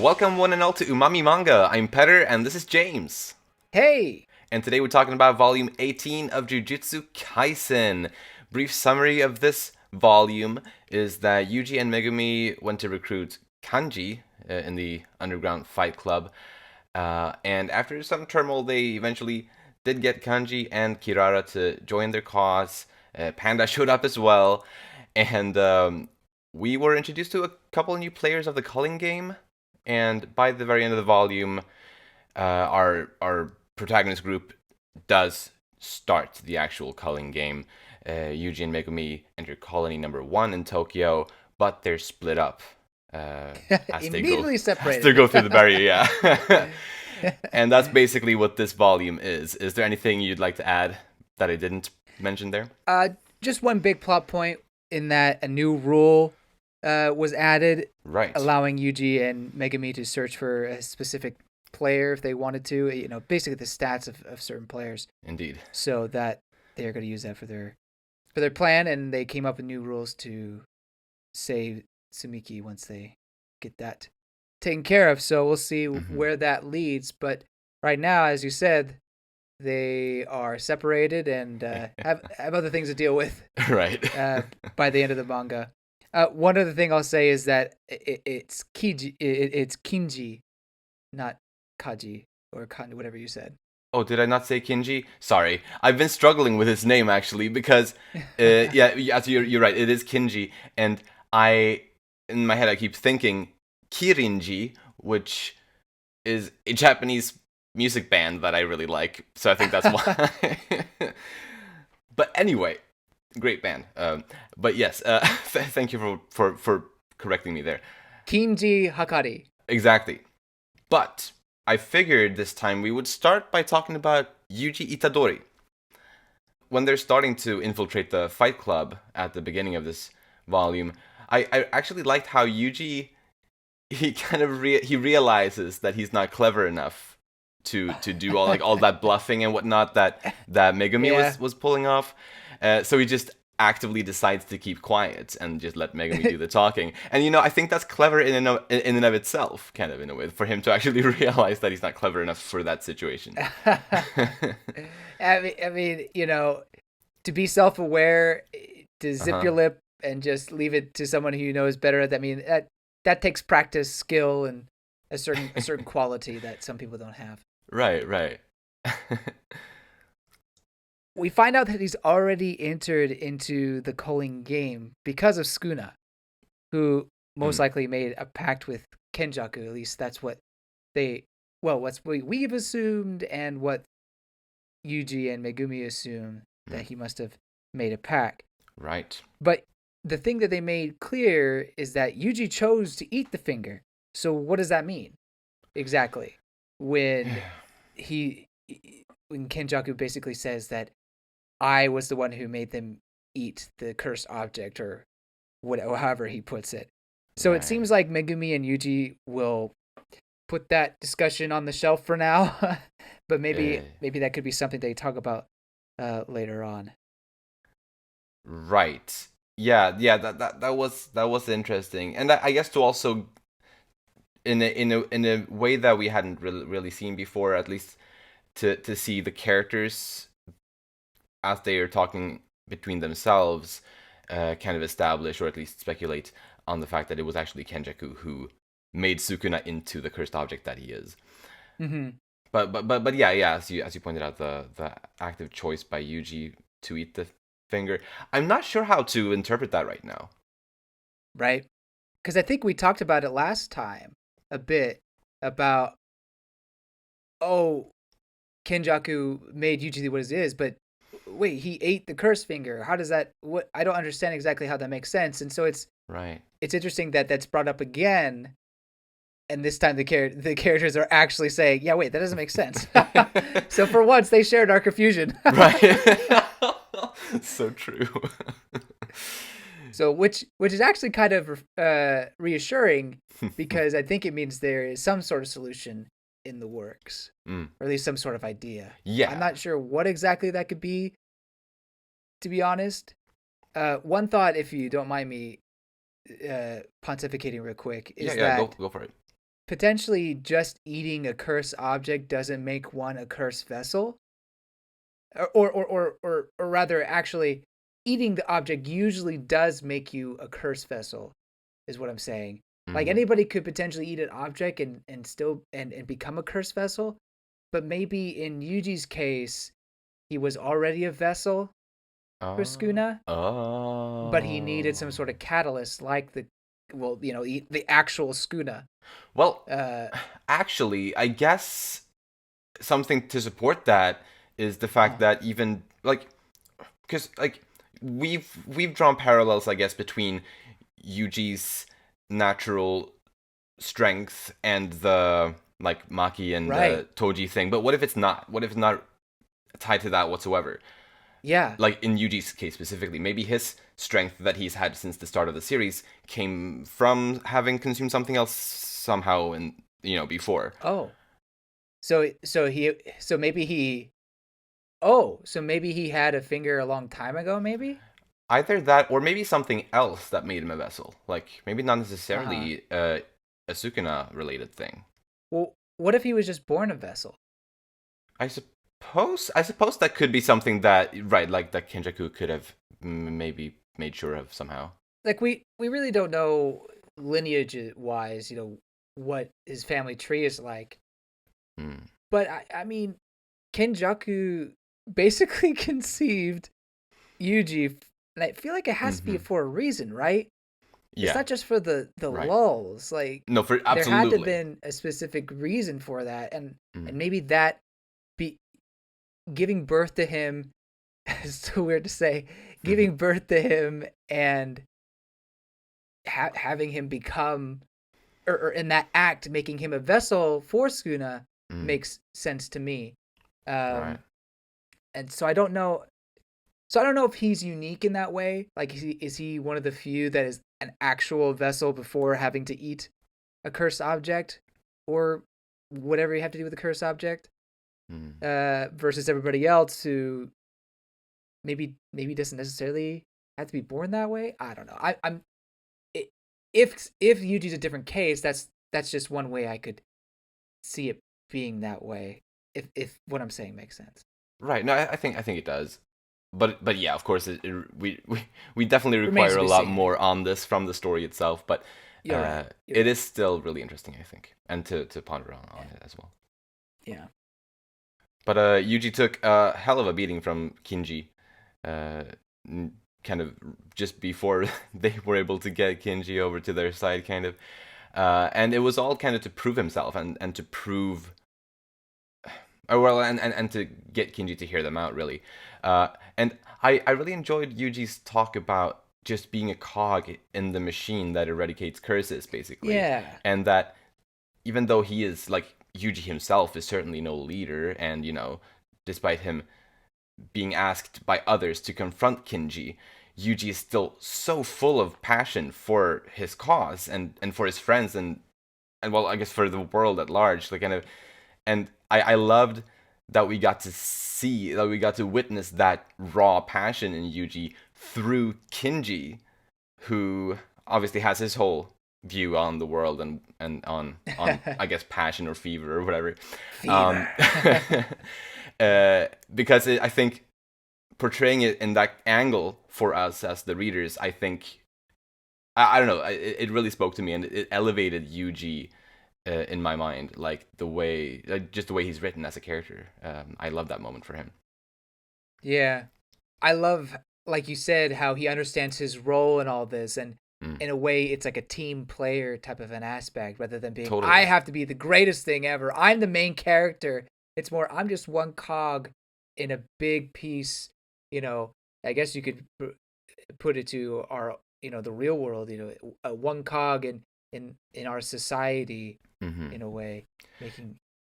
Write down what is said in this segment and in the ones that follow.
Welcome one and all to Umami Manga. I'm Petter and this is James. Hey! And today we're talking about volume 18 of Jujutsu Kaisen. Brief summary of this volume is that Yuji and Megumi went to recruit Kanji in the underground fight club. And after some turmoil, they eventually did get Kanji and Kirara to join their cause. Panda showed up as well. And we were introduced to a couple new players of the culling game. And by the very end of the volume, our protagonist group does start the actual culling game. Yuji and Megumi enter colony number 1 in Tokyo, but they're split up as Immediately separated. As they go through the barrier. Yeah, and that's basically what this volume is. Is there anything you'd like to add that I didn't mention there? Just one big plot point in that a new rule was added, right, allowing Yuji and Megumi to search for a specific player if they wanted to. You know, basically the stats of certain players. Indeed. So that they're going to use that for their plan, and they came up with new rules to save Sumiki once they get that taken care of. So we'll see where that leads. But right now, as you said, they are separated and have other things to deal with. Right. By the end of the manga. One other thing I'll say is that it's Kiji. It's Kinji, not Kaji or Kanji, whatever you said. Oh, did I not say Kinji? Sorry, I've been struggling with his name actually because, you're right. It is Kinji, and in my head I keep thinking Kirinji, which is a Japanese music band that I really like. So I think that's why. But anyway. Great band. But yes, thank you for correcting me there. Kinji Hakari. Exactly. But I figured this time we would start by talking about Yuji Itadori. When they're starting to infiltrate the fight club at the beginning of this volume, I actually liked how Yuji, he kind of he realizes that he's not clever enough to do all that bluffing and whatnot that Megumi was pulling off. So he just actively decides to keep quiet and just let Megumi do the talking. And, I think that's clever in and of itself, kind of, in a way, for him to actually realize that he's not clever enough for that situation. I mean, to be self-aware, to zip your lip and just leave it to someone who you know is better at that. I mean, that takes practice, skill, and a certain quality that some people don't have. Right. We find out that he's already entered into the culling game because of Sukuna, who most likely made a pact with Kenjaku. At least that's what we've assumed, and what Yuji and Megumi assume, that he must have made a pact. Right. But the thing that they made clear is that Yuji chose to eat the finger. So what does that mean exactly? When Kenjaku basically says that I was the one who made them eat the cursed object, or however he puts it. So It seems like Megumi and Yuji will put that discussion on the shelf for now, but maybe that could be something they talk about later on. Right. Yeah. That was interesting, and I guess to also in a way that we hadn't really seen before, at least to see the characters as they are talking between themselves, kind of establish or at least speculate on the fact that it was actually Kenjaku who made Sukuna into the cursed object that he is. Mm-hmm. But yeah, as you pointed out, the active choice by Yuji to eat the finger, I'm not sure how to interpret that right now. Right, because I think we talked about it last time a bit about Kenjaku made Yuji what it is, but wait, he ate the cursed finger. How does that? What? I don't understand exactly how that makes sense. And so it's interesting that that's brought up again, and this time the characters are actually saying, "Yeah, wait, that doesn't make sense." So for once, they shared our confusion. Right. So true. So which is actually kind of reassuring, because I think it means there is some sort of solution in the works, or at least some sort of idea. Yeah, I'm not sure what exactly that could be, to be honest. One thought, if you don't mind me pontificating real quick, is that go for it. potentially just eating a cursed object doesn't make one a cursed vessel, or rather, actually, eating the object usually does make you a cursed vessel, is what I'm saying. Like Mm-hmm. anybody could potentially eat an object and still and become a cursed vessel, but maybe in Yuji's case, he was already a vessel for Oh. Sukuna, but he needed some Oh. sort of catalyst, like the actual Sukuna. Well, Uh, actually, I guess something to support that is the fact huh. that even like because like we've drawn parallels, I guess, between Yuji's natural strength and the like Maki and Right. Toji thing. But what if it's not? What if it's not tied to that whatsoever? Yeah. Like in Yuji's case specifically, maybe his strength that he's had since the start of the series came from having consumed something else somehow, and before. Oh. So maybe he Oh, so maybe he had a finger a long time ago, maybe? Either that, or maybe something else that made him a vessel. Like maybe not Uh-huh. necessarily a Sukuna related thing. Well, what if he was just born a vessel? I suppose that could be something that, right, like that Kenjaku could have maybe made sure of somehow. Like we really don't know lineage wise, what his family tree is like. Hmm. But I mean, Kenjaku basically conceived Yuji, and I feel like it has to be Mm-hmm. for a reason, right? It's Yeah. not just for the Right. lulls. Like No, for there had to have absolutely. been a specific reason for that, and Mm. maybe that be giving birth to him is so weird to say, giving birth to him and having him become, or in that act making him a vessel for Skuna Mm. makes sense to me. Right. Um, and so I don't know. So I don't know if he's unique in that way. Like, is he one of the few that is an actual vessel before having to eat a cursed object, or whatever you have to do with a cursed object, Mm. versus everybody else who maybe doesn't necessarily have to be born that way. I don't know. If Yuji's a different case, that's just one way I could see it being that way. If what I'm saying makes sense. Right. No, I think it does. But yeah, of course, we definitely Remains require to a be lot seen. more on this from the story itself. But You're right. You're it right. is still really interesting, I think, and to ponder on Yeah. it as well. Yeah. But Yuji took a hell of a beating from Kinji, uh, kind of just before they were able to get Kinji over to their side, kind of. And it was all kind of to prove himself and to prove, well, and to get Kinji to hear them out, really. And I really enjoyed Yuji's talk about just being a cog in the machine that eradicates curses, basically. Yeah. And that even though he is, like, Yuji himself is certainly no leader, and, despite him being asked by others to confront Kinji, Yuji is still so full of passion for his cause and for his friends and well, I guess for the world at large. Like kind of, and I loved that we got to witness that raw passion in Yuji through Kinji, who obviously has his whole view on the world and on I guess passion or fever or whatever. Um, Fever. because I think portraying it in that angle for us as the readers, I think I don't know, it really spoke to me and it elevated Yuji in my mind, like just the way he's written as a character. I love that moment for him. Yeah. I love, like you said, how he understands his role in all this, and Mm, in a way it's like a team player type of an aspect rather than being I totally. have to be the greatest thing ever. I'm the main character. It's more I'm just one cog in a big piece, you know. I guess you could put it to our, the real world, one cog in our society Hmm. in a way,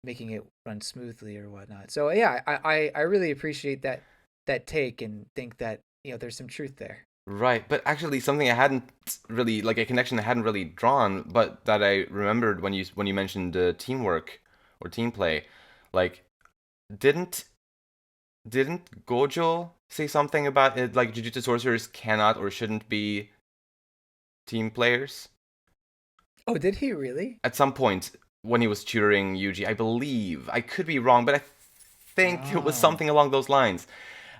making it run smoothly or whatnot. So yeah, I really appreciate that take and think that there's some truth there. Right, but actually something I hadn't really like a connection I hadn't really drawn, but that I remembered when you mentioned teamwork or team play, like didn't didn't Gojo say something about it like Jujutsu sorcerers cannot or shouldn't be team players Oh, did he really? at some point? when he was tutoring Yuji, I believe. I could be wrong, but I think it was Oh, something along those lines.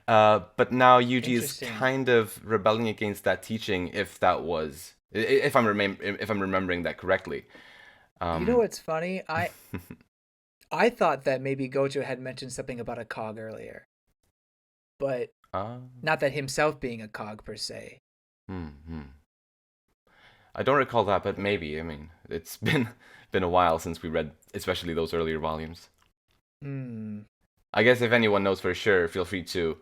But now Yuji is interesting. kind of rebelling against that teaching, if that was, if I'm remembering that correctly. You know Um, what's funny? I thought that maybe Gojo had mentioned something about a cog earlier, but uh, not that himself being a cog per se. hmm. I don't recall that, but maybe. I mean, it's been a while since we read, especially those earlier volumes. Hmm. I guess if anyone knows for sure, feel free to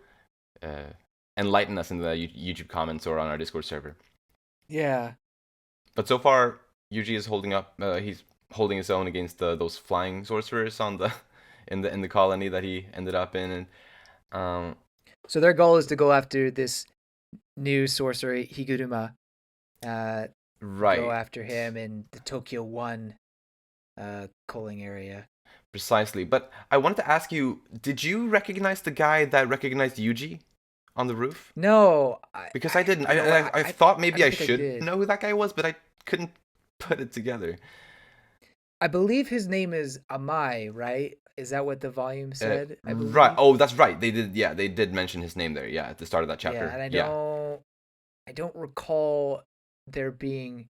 uh, enlighten us in the YouTube comments or on our Discord server. Yeah. But so far, Yuji is holding up. He's holding his own against those flying sorcerers on the in the colony that he ended up in, and So their goal is to go after this new sorcerer Higuruma. Uh, go right, after him in the Tokyo One coaling area. precisely. But I wanted to ask you: did you recognize the guy that recognized Yuji on the roof? No, Because I didn't. you know what? I thought I maybe don't I think I should did. know who that guy was, but I couldn't put it together. I believe his name is Amai, right? Is that what the volume said? I Right. believe. Oh, that's right. They did. Yeah, they did mention his name there. Yeah, at the start of that Yeah, chapter. and Yeah. I don't recall there being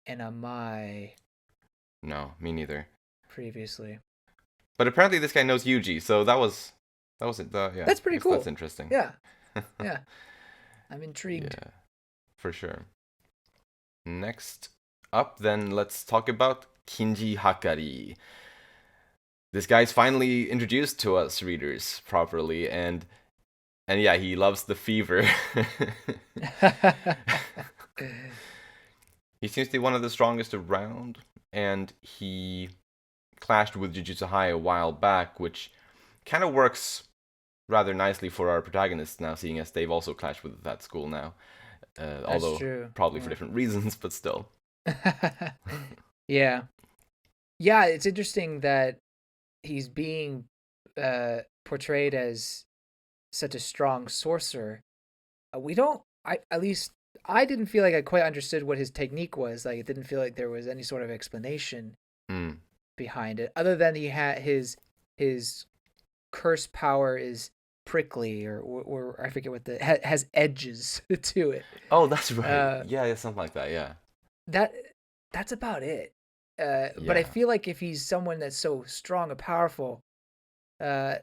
an Amai No, me neither. previously. But apparently this guy knows Yuji, so that was it. Yeah, That's I pretty guess that's cool. interesting. Yeah, yeah. I'm intrigued. Yeah, for sure. Next up, then let's talk about Kinji Hakari. This guy's finally introduced to us readers properly, and yeah, he loves the fever. He seems to be one of the strongest around, and he clashed with Jujutsu High a while back, which kind of works rather nicely for our protagonists now, seeing as they've also clashed with that school now, That's although true. probably for Yeah. different reasons, but still. Yeah. Yeah, it's interesting that he's being portrayed as such a strong sorcerer. We don't I at least I didn't feel like I quite understood what his technique was. Like it didn't feel like there was any sort of explanation Mm, behind it other than he had his curse power is prickly or I forget what the has edges to it. oh, that's right. Uh Yeah, yeah, something like that. Yeah. that that's about it. But I Yeah. feel like if he's someone that's so strong and powerful, uh,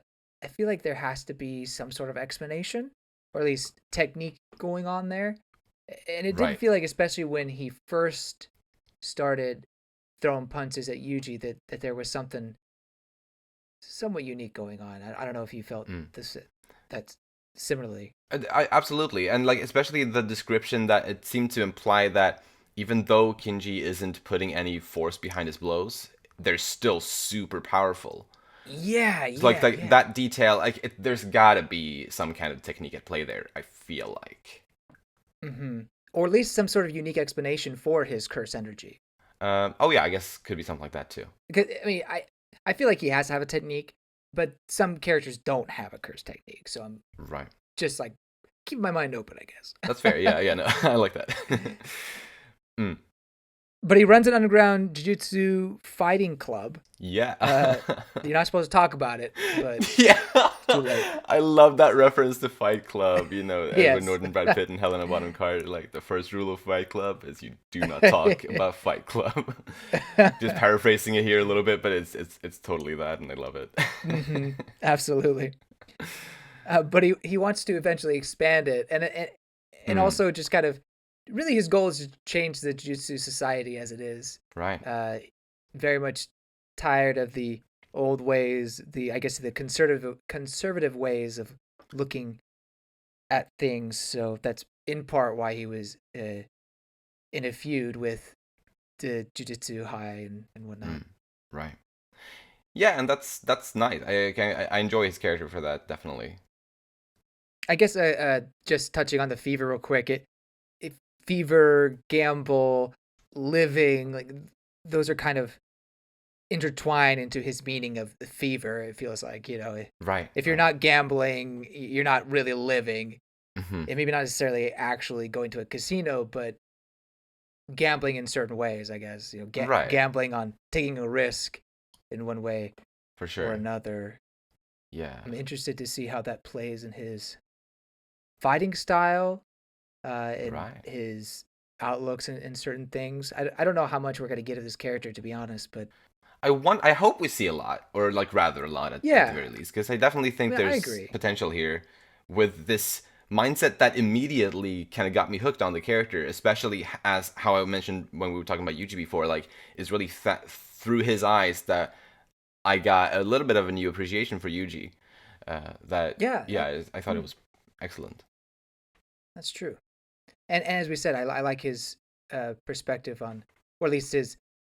I feel like there has to be some sort of explanation, or at least technique going on there. And it did Right. feel like, especially when he first started throwing punches at Yuji, that there was something somewhat unique going on. I don't know if you felt Mm. this that's similarly. Absolutely. And like especially the description that it seemed to imply that even though Kinji isn't putting any force behind his blows, they're still super powerful. Yeah, So like yeah, yeah. that detail, like there's gotta be some kind of technique at play there. I feel like. Mm-hmm. Or at least some sort of unique explanation for his curse energy. Oh yeah, I guess could be something like that too. Because I mean, I feel like he has to have a technique, but some characters don't have a curse technique. So I'm Right. just like keep my mind open, I That's fair. guess. Yeah, yeah, no, I like that. Mm. But he runs an underground jiu-jitsu fighting club. Yeah. Uh, you're not supposed to talk about it, but Yeah. too late. I love that reference to Fight Club. You know, Edward Yes. Norton, Brad Pitt, and Helena Bonham Carter. Like the first rule of Fight Club is you do not talk about Fight Club. Just paraphrasing it here a little bit, but it's totally that, and I love it. Mm-hmm. Absolutely. But he wants to eventually expand it, and Mm, also just kind of really his goal is to change the jiu-jitsu society as it is. right. Uh, very much tired of the old ways, the I guess the conservative ways of looking at things. So that's in part why he was in a feud with the Jujutsu High and whatnot. Mm, right. Yeah, and that's nice. I enjoy his character for that, definitely. I guess just touching on the fever real quick. It fever, gamble, living, like those are kind of intertwined into his meaning of the fever. It feels like, Right, if you're right. not gambling, you're not really living. Hmm. And maybe not necessarily actually going to a casino, but gambling in certain ways, I guess. Right. Gambling on taking a risk in one way For or sure. another. Yeah. I'm interested to see how that plays in his fighting style, and Right. his outlooks in certain things. I don't know how much we're gonna get of this character, to be honest, but I hope we see a lot, or like rather a lot at the yeah, very least, because I definitely I think mean, I there's agree. potential here with this mindset that immediately kind of got me hooked on the character, especially as how I mentioned when we were talking about Yuji before, like is really through his eyes that I got a little bit of a new appreciation for Yuji. That Yeah, yeah, I thought it mm, was excellent. that's true. And as we said, I like his perspective on, or at least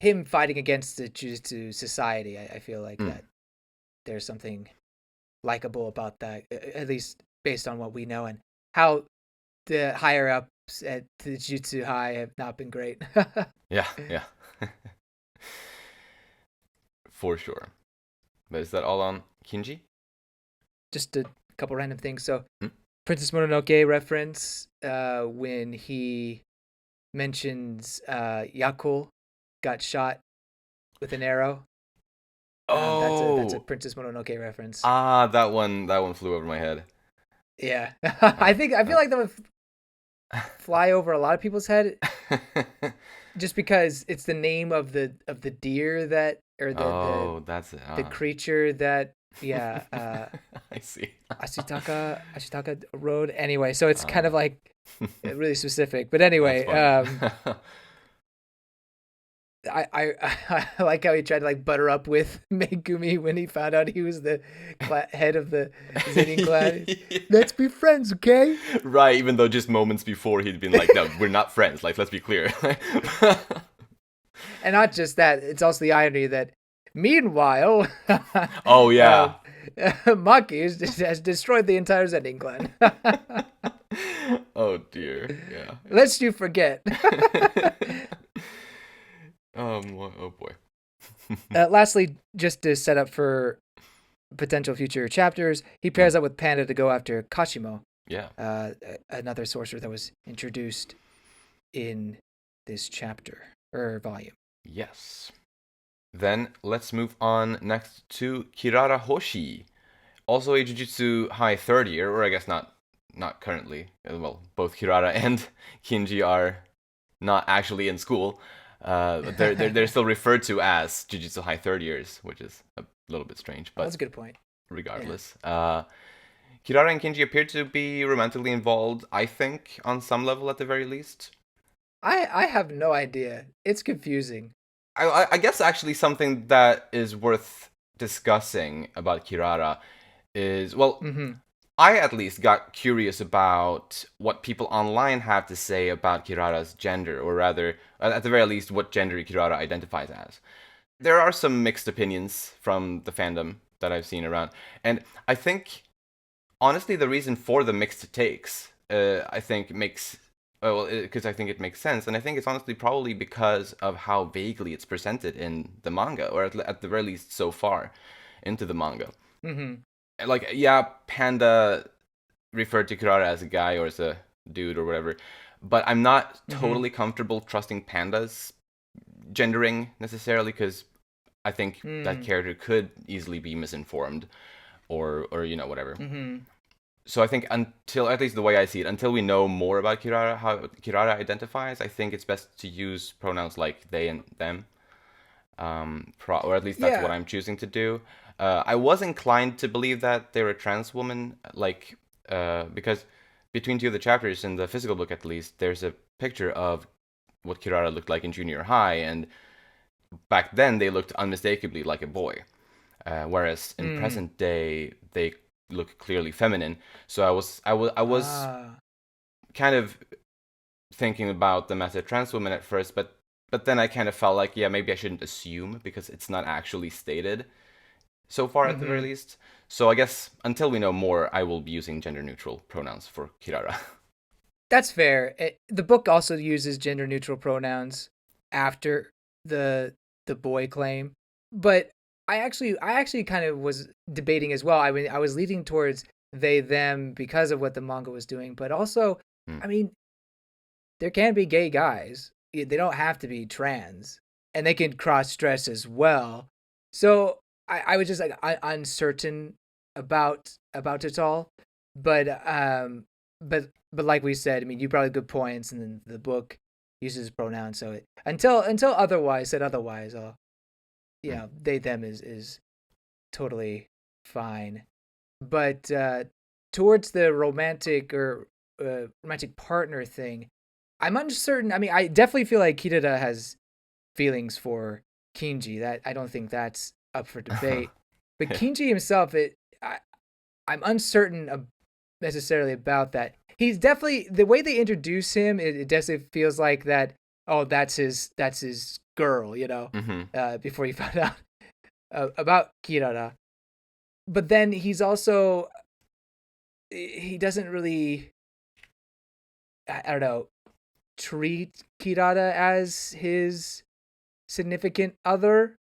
him fighting against the Jujutsu society. I feel like Mm. that there's something likable about that, at least based on what we know and how the higher ups at the Jujutsu High have not been great. Yeah, yeah, for sure. But is that all on Kinji? Just a couple random things. So, Hmm? Princess Mononoke reference, when he mentions Yakul got shot with an arrow. That's a Oh, Princess Mononoke reference. that one flew over my head. Yeah, Uh, I feel like that would fly over a lot of people's head, just because it's the name of the deer that, or oh, that's it. the creature that, yeah, I see. Ashitaka Road. Anyway, so it's kind of Uh, like really specific. But that's anyway, funny. I like how he tried to like butter up with Megumi when he found out he was the head of the Zenin clan. Let's be friends, okay? Right, even though just moments before he'd been like, no, we're not friends. Like, let's be clear. And not just that, it's also the irony that meanwhile, Oh, yeah. Maki has destroyed the entire Zenin clan. Oh, dear. Yeah. Lest you forget. Oh, boy. Lastly, just to set up for potential future chapters, he pairs up with Panda to go after Kashimo, Yeah. another sorcerer that was introduced in this chapter or volume. Yes. Then let's move on next to Kirara Hoshi, also a Jujutsu High third year, or I guess not currently. Well, both Kirara and Kinji are not actually in school. They're still referred to as Jujutsu High third years, which is a little bit strange, Oh, but that's a good point. regardless. Kirara and Kinji appear to be romantically involved, I think, on some level at the very least. I have no idea. It's confusing. I guess actually something that is worth discussing about Kirara is, well, Mm-hmm. I at least got curious about what people online have to say about Kirara's gender, or rather, at the very least, what gender Kirara identifies as. There are some mixed opinions from the fandom that I've seen around, and I think honestly the reason for the mixed takes, I think makes well, because I think it makes sense, and I think it's honestly probably because of how vaguely it's presented in the manga, or at the very least so far into the manga. Mm-hmm. Like, yeah, Panda referred to Kirara as a guy or as a dude or whatever, but I'm not Mm-hmm. totally comfortable trusting Panda's gendering necessarily, because I think that Mm. character could easily be misinformed or whatever. Mm-hmm. So I think until, at least the way I see it, until we know more about Kirara, how Kirara identifies, I think it's best to use pronouns like they and them, or at least that's what Yeah. I'm choosing to do. I was inclined to believe that they're a trans woman, like, because between two of the chapters in the physical book, at least, there's a picture of what Kirara looked like in junior high, and back then they looked unmistakably like a boy, whereas in Mm. present day they look clearly feminine. So I was Ah. kind of thinking about them as a trans woman at first, but then I kind of felt like, yeah, maybe I shouldn't assume because it's not actually stated so far at the very Mm-hmm. least. So I guess until we know more, I will be using gender neutral pronouns for Kirara. That's fair. The book also uses gender neutral pronouns after the the boy claim, but I actually kind of was debating as well. I mean, I was leaning towards they them because of what the manga was doing, but also, Hmm. I mean, there can be gay guys. they don't have to be trans, and they can cross dress as well. So I was just like uncertain about it all, but like we said, I mean, you brought up good points, and then the book uses pronouns, so until otherwise said otherwise, they them is totally fine. But towards the romantic or romantic partner thing, I'm uncertain. I mean, I definitely feel like Kirara has feelings for Kinji. That I don't think that's up for debate. But Kinji himself, I'm uncertain necessarily about that. He's definitely, the way they introduce him, it definitely feels like that. Oh, that's his girl, before you found out about Kirara. But then he doesn't really, I don't know, treat Kirara as his significant other,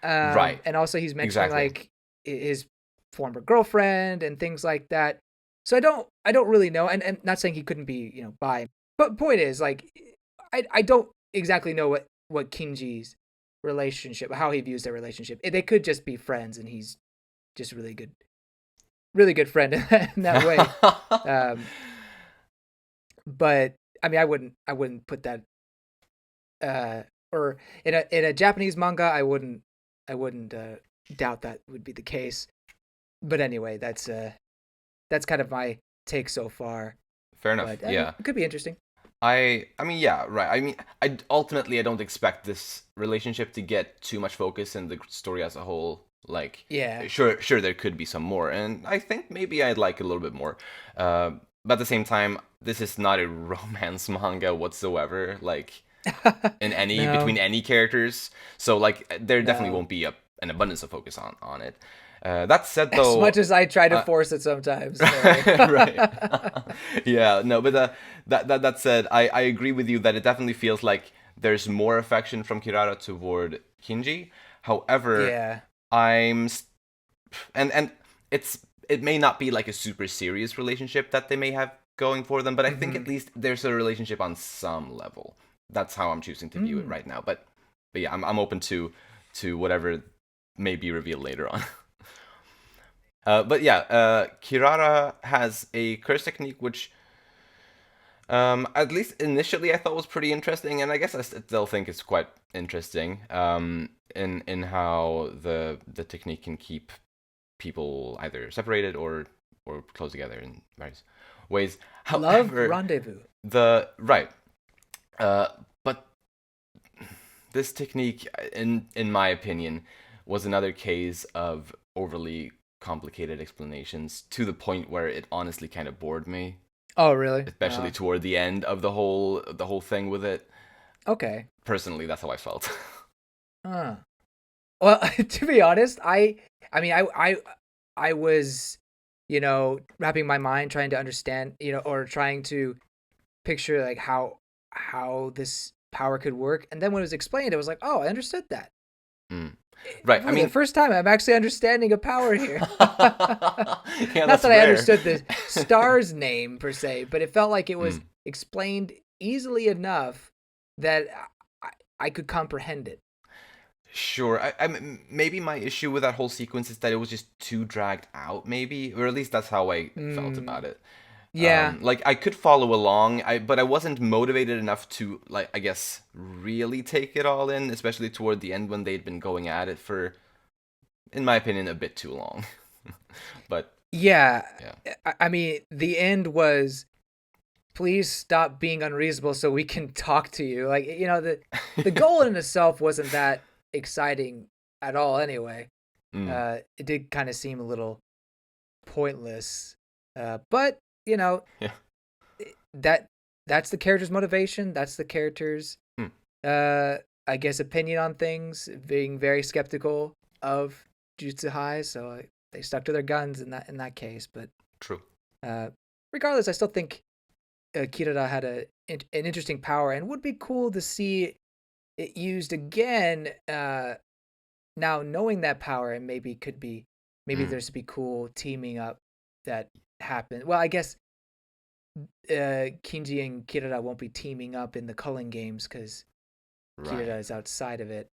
Right. And also he's mentioning Exactly. like his former girlfriend and things like that. So I don't really know, and not saying he couldn't be, bi, but point is, like, I don't exactly know what Kinji's relationship, how he views their relationship. They could just be friends, and he's just really good friend in that way. But I mean, I wouldn't put that, or in a Japanese manga, I wouldn't doubt that would be the case. But anyway, that's kind of my take so far. Fair enough. But, Yeah. it could be interesting. I mean, yeah, right. I mean, I don't expect this relationship to get too much focus in the story as a whole. Like, Yeah. sure, there could be some more, and I think maybe I'd like a little bit more. But at the same time, this is not a romance manga whatsoever. Like, in any No. between any characters, so like there definitely No. won't be an abundance of focus on it. That said, though, As much as I try to force it sometimes. right. Yeah, no, but that said, I agree with you that it definitely feels like there's more affection from Kirara toward Kinji. However, Yeah. And it may not be like a super serious relationship that they may have going for them, but I think at least there's a relationship on some level. That's how I'm choosing to view it right now. But yeah, I'm open to whatever may be revealed later on. But yeah, Kirara has a curse technique which, at least initially, I thought was pretty interesting, and I guess I still think it's quite interesting. In how the technique can keep people either separated or close together in various ways. However, Love rendezvous. Right, but this technique, in my opinion, was another case of overly complicated explanations to the point where it honestly kind of bored me. Oh, really? Especially toward the end of the whole thing with it. Okay. Personally, that's how I felt. Well, to be honest, I mean, I was, wrapping my mind trying to understand, or trying to picture like how this power could work, and then when it was explained, it was like, oh, I understood that. Right. Really, the first time I'm actually understanding a power here. Yeah, not that rare. I understood the star's name per se, but it felt like it was explained easily enough that I could comprehend it. Sure. I maybe my issue with that whole sequence is that it was just too dragged out, maybe, or at least that's how I felt about it. Yeah. Like I could follow along, but I wasn't motivated enough to, like, I guess, really take it all in, especially toward the end when they'd been going at it for, in my opinion, a bit too long. But yeah, I mean, the end was, please stop being unreasonable so we can talk to you. Like, the goal in itself wasn't that exciting at all anyway. It did kind of seem a little pointless, but that's the character's motivation, that's the character's I guess opinion on things, being very skeptical of Jujutsu High, so they stuck to their guns in that case. But true. Regardless, I still think Kirara had an interesting power, and would be cool to see it used again. Now knowing that power, and maybe there's to be cool teaming up that happened. Well, I guess Kinji and Kirara won't be teaming up in the culling games because Kirara is outside of it.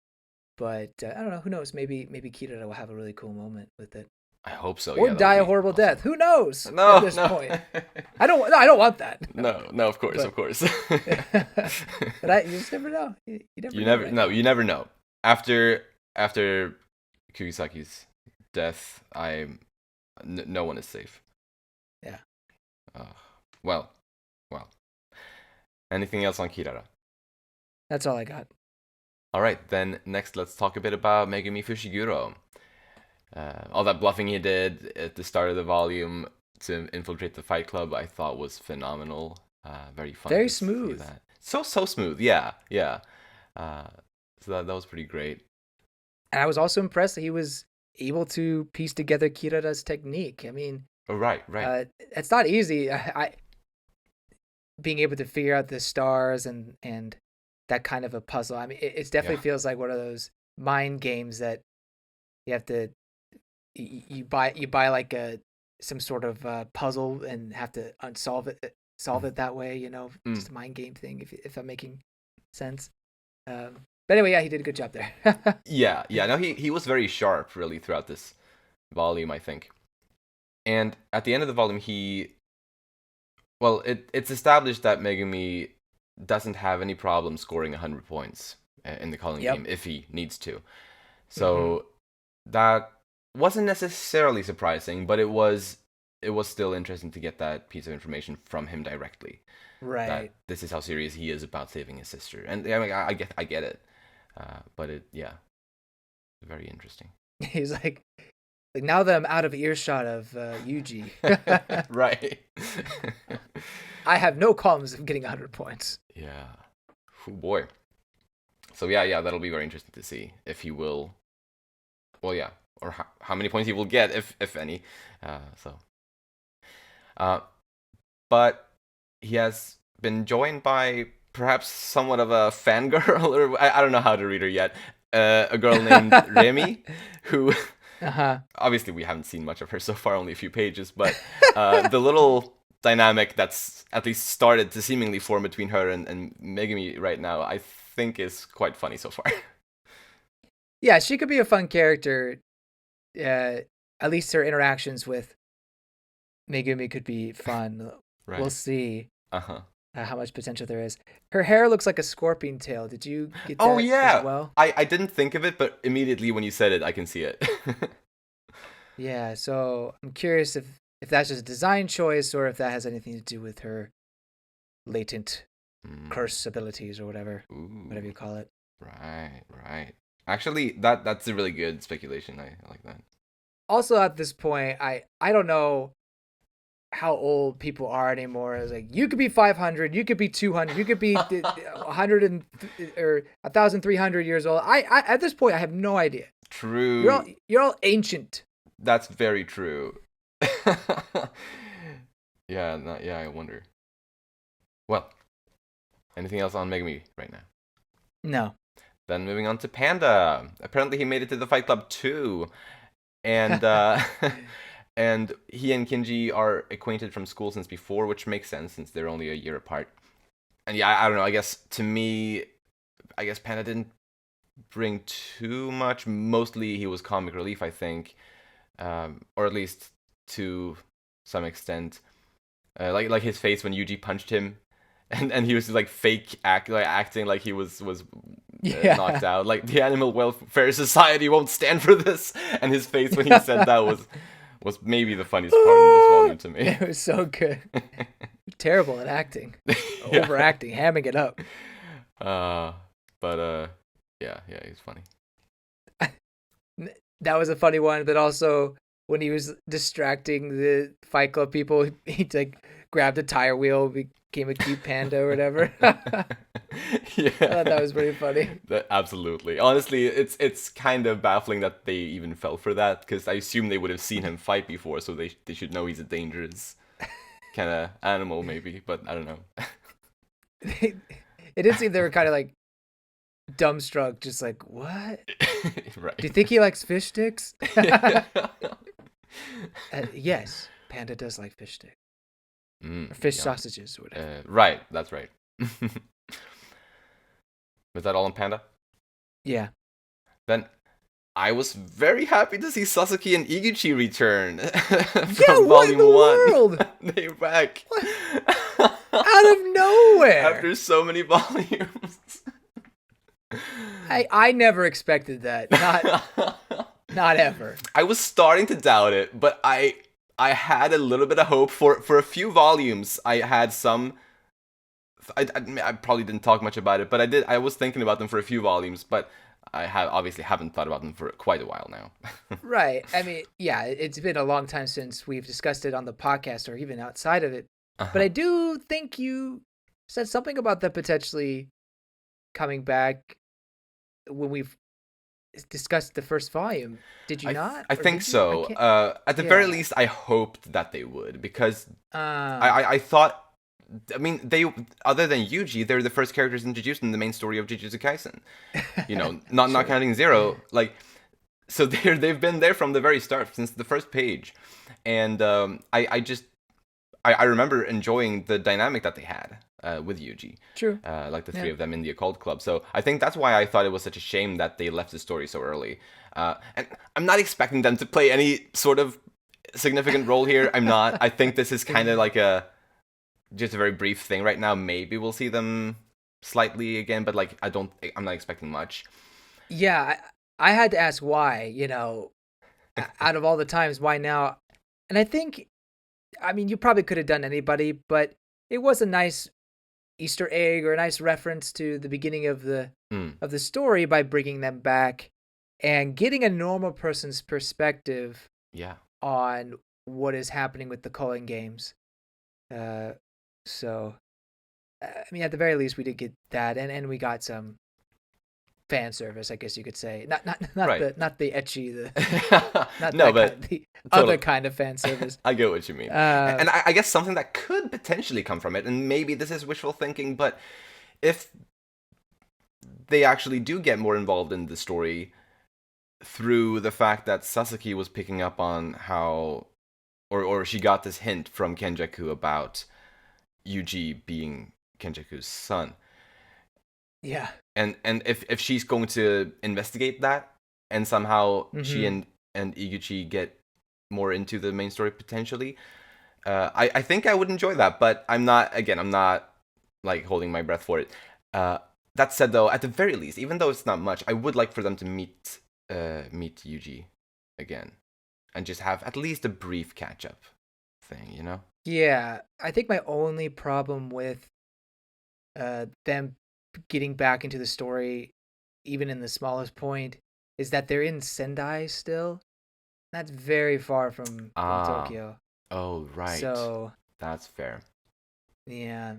But I don't know. Who knows? Maybe Kirara will have a really cool moment with it. I hope so. Or die a horrible death. Who knows? No, at this point. I don't want that. No, of course. But you just never know. You never know. After Kugisaki's death, no one is safe. Yeah. Well. Anything else on Kirara? That's all I got. All right, then next let's talk a bit about Megumi Fushiguro. All that bluffing he did at the start of the volume to infiltrate the Fight Club, I thought was phenomenal. Very fun. Very smooth. That. So smooth. Yeah. So that was pretty great. And I was also impressed that he was able to piece together Kirara's technique. I mean, right. It's not easy. I being able to figure out the stars and that kind of a puzzle. I mean, it definitely feels like one of those mind games that you have to you buy like some sort of puzzle and have to solve it that way. Just a mind game thing. If I'm making sense. But anyway, yeah, he did a good job there. yeah. No, he was very sharp really throughout this volume, I think. And at the end of the volume, it's established that Megumi doesn't have any problem scoring 100 points in the calling game if he needs to. So that wasn't necessarily surprising, but it was still interesting to get that piece of information from him directly. Right. That this is how serious he is about saving his sister. And I mean, I get it. But very interesting. He's like now that I'm out of earshot of Yuji. Right. I have no qualms of getting 100 points. Yeah. Oh boy. So yeah, that'll be very interesting to see if he will. Well, yeah, or how many points he will get, if any. But he has been joined by perhaps somewhat of a fangirl, or I don't know how to read her yet. A girl named Remy, who obviously we haven't seen much of her so far, only a few pages, but the little dynamic that's at least started to seemingly form between her and Megumi right now, I think is quite funny so far. Yeah, she could be a fun character. At least her interactions with Megumi could be fun. Right. We'll see how much potential there is. Her hair looks like a scorpion tail. Did you get that as well? I didn't think of it, but immediately when you said it, I can see it. Yeah, so I'm curious if that's just a design choice or if that has anything to do with her latent curse abilities or whatever you call it. Right. Actually, that's a really good speculation. I like that. Also, at this point, I don't know how old people are anymore. It's like, you could be 500, you could be 200, you could be 100 or 1,300 years old. I at this point, I have no idea. True. You're all ancient. That's very true. I wonder. Well, anything else on Megumi right now? No. Then moving on to Panda. Apparently he made it to the Fight Club too. And and he and Kinji are acquainted from school since before, which makes sense since they're only a year apart. And yeah, I don't know, I guess Panda didn't bring too much. Mostly he was comic relief, I think. Or at least to some extent. Like his face when Yuji punched him. And he was like acting like he was knocked out. Like, the Animal Welfare Society won't stand for this. And his face when he said that was maybe the funniest part of this volume to me. It was so good. Terrible at acting. Overacting, hamming it up. He's funny. That was a funny one, but also when he was distracting the Fight Club people, he like grabbed a tire wheel, became a cute panda or whatever. Yeah, I thought that was pretty funny. Absolutely. Honestly, it's kind of baffling that they even fell for that, because I assume they would have seen him fight before, so they should know he's a dangerous kind of animal, maybe. But I don't know. It did seem they were kind of like dumbstruck, just like, what? Right. Do you think he likes fish sticks? Yes, Panda does like fish sticks. or fish yum. sausages or whatever. Right, that's right. Was that all in Panda? Yeah. Then I was very happy to see Sasuke and Iguchi return Yeah, from what in Volume the 1. world? They're back. What? Out of nowhere. After so many volumes. I never expected that. Not ever. I was starting to doubt it, but I had a little bit of hope for a few volumes. I had some. I probably didn't talk much about it, but I was thinking about them for a few volumes, but I obviously haven't thought about them for quite a while now. Right. I mean, yeah, it's been a long time since we've discussed it on the podcast or even outside of it. But I do think you said something about that potentially coming back when we've discussed the first volume. Did you not? I think so. At the very least, I hoped that they would, because I thought, I mean, they, other than Yuji, they're the first characters introduced in the main story of Jujutsu Kaisen. You know, not counting Zero. Like, so they've been there from the very start, since the first page. And I remember enjoying the dynamic that they had with Yuji. True. Like the three of them in the occult club. So I think that's why I thought it was such a shame that they left the story so early. And I'm not expecting them to play any sort of significant role here. I'm not. I think this is kind of like just a very brief thing right now. Maybe we'll see them slightly again, but like I'm not expecting much. Yeah, I had to ask why, you know, out of all the times, why now? And I think, I mean, you probably could have done anybody, but it was a nice Easter egg or a nice reference to the beginning of the story by bringing them back and getting a normal person's perspective on what is happening with the Culling games. So, I mean, at the very least, we did get that, and we got some fan service, I guess you could say. Not right. not the ecchi, the other kind of fan service. I get what you mean, and I guess something that could potentially come from it, and maybe this is wishful thinking, but if they actually do get more involved in the story through the fact that Sasuke was picking up on how, or she got this hint from Kenjaku about Yuji being Kenjaku's son. Yeah. And if she's going to investigate that, and somehow she and Iguchi get more into the main story potentially, I think I would enjoy that. But I'm not like holding my breath for it. That said, though, at the very least, even though it's not much, I would like for them to meet Yuji again, and just have at least a brief catch up thing, you know? Yeah, I think my only problem with them getting back into the story, even in the smallest point, is that they're in Sendai still. That's very far from Tokyo. Oh, right. So that's fair. Yeah.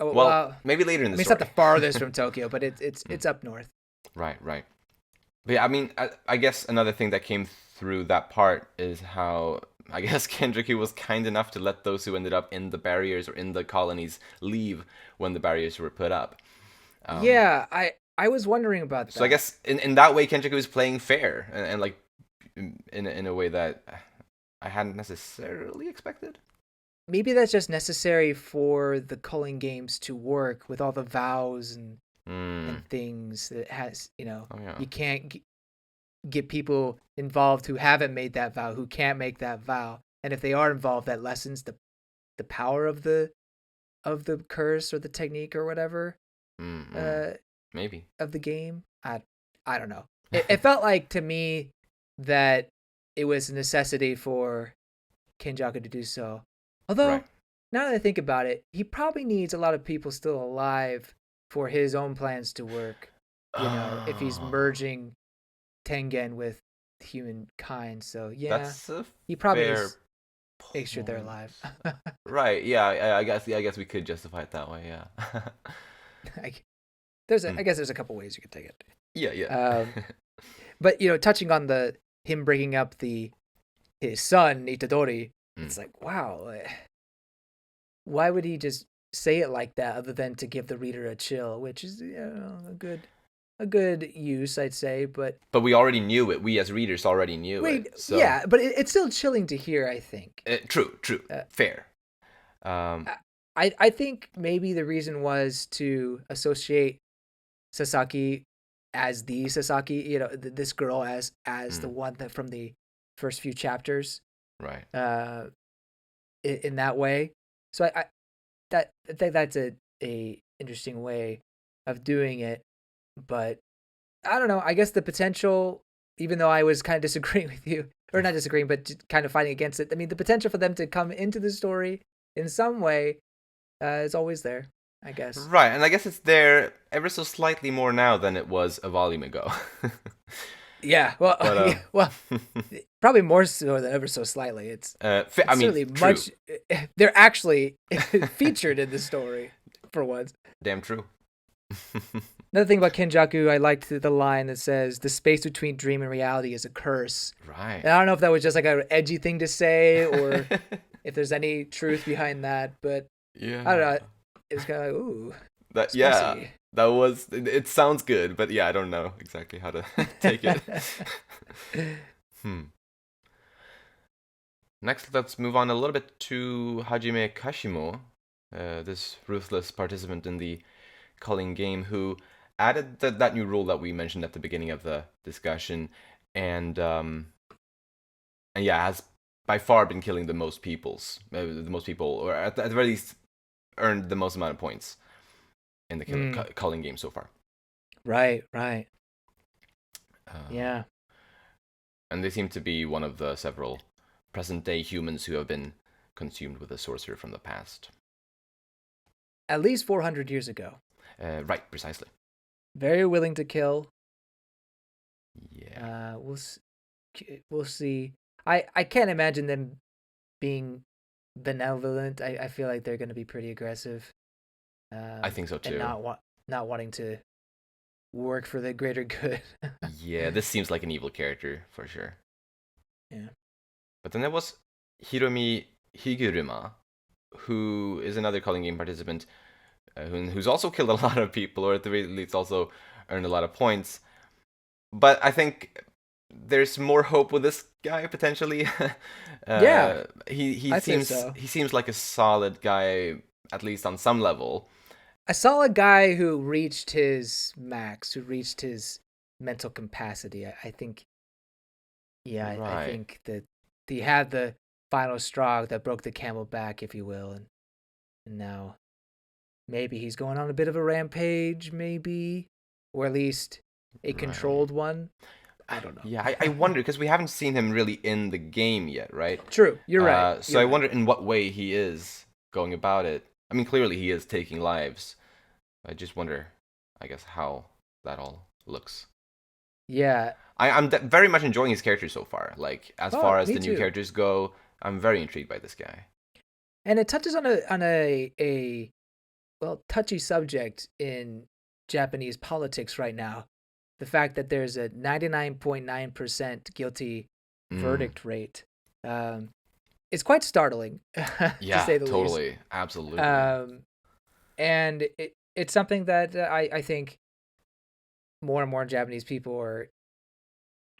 Oh, well, maybe later in the story. It's not the farthest from Tokyo, but it's up north. Right. But yeah, I mean, I guess another thing that came through that part is how, I guess, Kenjaku was kind enough to let those who ended up in the barriers or in the colonies leave when the barriers were put up. Yeah, I was wondering about that. So I guess in that way, Kenjaku is playing fair and like in a way that I hadn't necessarily expected. Maybe that's just necessary for the Culling games to work with all the vows and things that has, you know, you can't get people involved who haven't made that vow, who can't make that vow. And if they are involved, that lessens the power of the curse or the technique or whatever. Maybe. Of the game. I don't know. It felt like to me that it was a necessity for Kenjaku to do so. Although, now that I think about it, he probably needs a lot of people still alive for his own plans to work. You know, if he's merging Tengen with humankind. So yeah, he probably needs to make sure they're alive. Right. Yeah. I guess we could justify it that way. Yeah. I guess there's a couple ways you could take it. Yeah. But you know, touching on him bringing up his son Itadori, it's like, wow, why would he just say it like that other than to give the reader a chill, which is, you know, a good use, I'd say, but we already knew it. We as readers already knew it. So. Yeah, but it's still chilling to hear, I think. True. Fair. Um, I think maybe the reason was to associate Sasaki as the Sasaki, this girl as the mm, one that from the first few chapters, right. uh, in that way. So I think that's a interesting way of doing it, but I don't know. I guess the potential, even though I was kind of disagreeing with you, or not disagreeing, but kind of fighting against it. I mean, the potential for them to come into the story in some way is always there, I guess. Right, and I guess it's there ever so slightly more now than it was a volume ago. Yeah, well, But yeah, well, probably more so than ever so slightly. It's I it's mean, certainly true, much. They're actually featured in the story for once. damn true. Another thing about Kenjaku, I liked the line that says the space between dream and reality is a curse. Right. And I don't know if that was just like an edgy thing to say or if there's any truth behind that, but I don't Yeah. know. It was kind of like, ooh, That yeah. spicy. That was it sounds good, but yeah, I don't know exactly how to take it. Hmm. Next, let's move on a little bit to Hajime Kashimo, this ruthless participant in the culling game who added that new rule that we mentioned at the beginning of the discussion, and and yeah, has by far been killing the most people, or at the very least earned the most amount of points in the culling game so far. Right, right. Uh, Yeah. and they seem to be one of the several present-day humans who have been consumed with a sorcerer from the past. At least 400 years ago. Right, precisely. Very willing to kill. Yeah. We'll see. I can't imagine them being benevolent. I feel like they're going to be pretty aggressive. I think so And too. not wanting to work for the greater good. Yeah, this seems like an evil character for sure. Yeah. But then there was Hiromi Higuruma, who is another calling game participant who's also killed a lot of people, or at the very least also earned a lot of points. But I think there's more hope with this guy potentially. Yeah, He I'd say seems so. like a solid guy, at least on some level. I saw a guy who reached his max, who reached his mental capacity. I think, yeah, I Right. think that he had the final straw that broke the camel back, if you will, and now maybe he's going on a bit of a rampage, maybe, or at least a Right. controlled one. I don't know. Yeah, I wonder because we haven't seen him really in the game yet, right? True, you're right. So You're I right. wonder in what way he is going about it. I mean, clearly he is taking lives. I just wonder, I guess, how that all looks. Yeah. I'm very much enjoying his character so far. Like, as Oh, far as me the new too. characters go, I'm very intrigued by this guy. And it touches on a well touchy subject in Japanese politics right now. The fact that there's a 99.9% guilty Mm. verdict rate. Um, it's quite startling, to Yeah, say the least. totally. Absolutely. Um, and it's something that I think more and more Japanese people are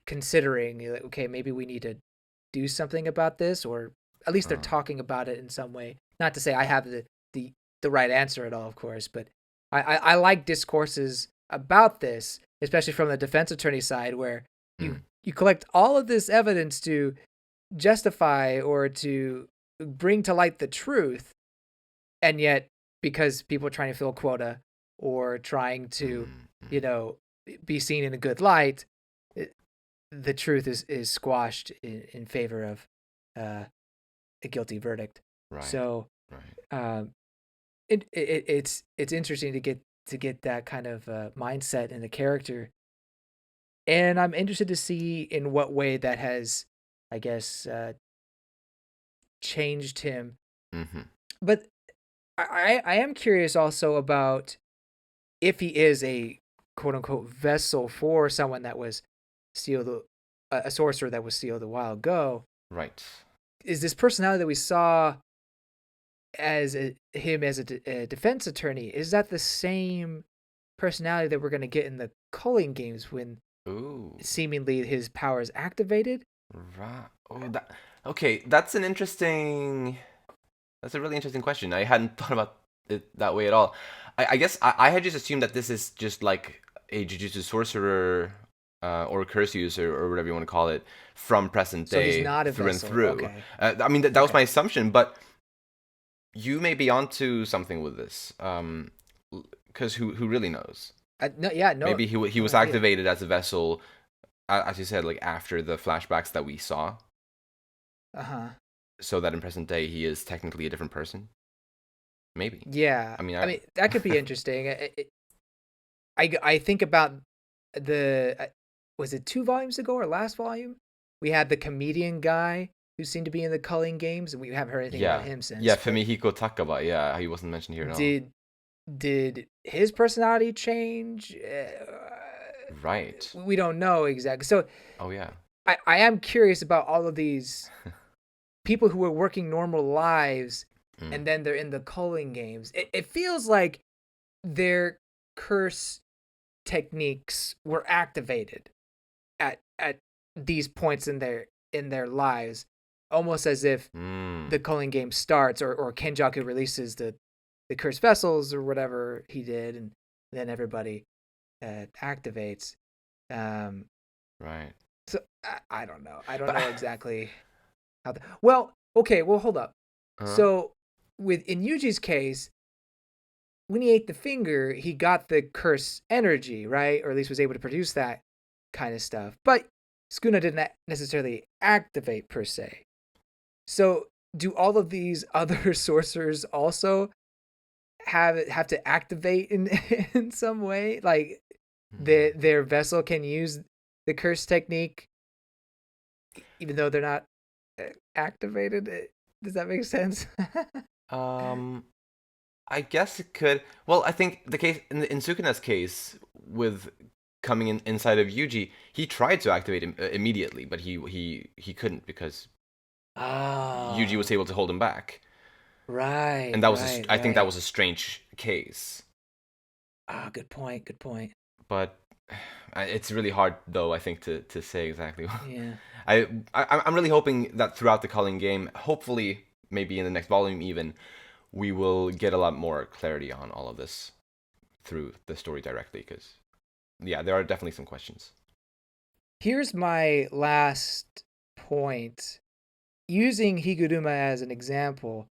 considering. Like, okay, maybe we need to do something about this, or at least they're Uh, talking about it in some way. Not to say I have the, the right answer at all, of course, but I like discourses about this, especially from the defense attorney side, where mm, you collect all of this evidence to justify or to bring to light the truth, and yet because people are trying to fill quota or trying to, mm, you mm. know, be seen in a good light, the truth is squashed in favor of uh, a guilty verdict. Right. So Right. um, it's interesting to get that kind of mindset in the character, and I'm interested to see in what way that has, I guess, changed him. Mm-hmm. But I am curious also about if he is a quote unquote vessel for someone that was sealed a sorcerer that was sealed a while ago. Right. Is this personality that we saw as him as a defense attorney, is that the same personality that we're going to get in the culling games when Ooh. seemingly his power is activated? Right. Oh, that. Okay, that's an interesting That's a really interesting question. I hadn't thought about it that way at all. I guess I had just assumed that this is just like a Jujutsu sorcerer or curse user or whatever you want to call it from present So he's day not a through and vessel. through. Okay. I mean, that was Okay. my assumption, but you may be onto something with this. Because who really knows? No, yeah, no, Maybe he no was idea. activated as a vessel, as you said, like after the flashbacks that we saw, Uh huh. so that in present day he is technically a different person. Maybe. Yeah. I mean, I mean, that could be interesting. I think about the was it 2 volumes ago or last volume? We had the comedian guy who seemed to be in the culling games, and we haven't heard anything about yeah, him yeah, since. But Fumihiko Takaba. Yeah, he wasn't mentioned here at all. did his personality change? Right. We don't know exactly. So Oh yeah. I am curious about all of these people who are working normal lives Mm. and then they're in the culling games. It feels like their curse techniques were activated at these points in their lives, almost as if Mm. the culling game starts or Kenjaku releases the cursed vessels or whatever he did, and then everybody activates. Um, Right. so I don't know. I don't But know exactly how. Well, okay. Well, hold up. uh, So with in Yuji's case, when he ate the finger, he got the curse energy, right? Or at least was able to produce that kind of stuff. But Skuna didn't necessarily activate per se. So do all of these other sorcerers also have to activate in in some way? Like their vessel can use the curse technique even though they're not activated. Does that make sense? um, I guess it could. Well, I think the case in Sukuna's case with coming in inside of Yuji, he tried to activate him immediately, but he couldn't because Yuji was Oh, able to hold him back, right, and that was right, I think that right. was a strange case. Ah, good point. Good point. But it's really hard though, I think, to say exactly. Yeah. I'm really hoping that throughout the Culling game, hopefully maybe in the next volume even, we will get a lot more clarity on all of this through the story directly, because yeah, there are definitely some questions. Here's my last point. Using Higuruma as an example,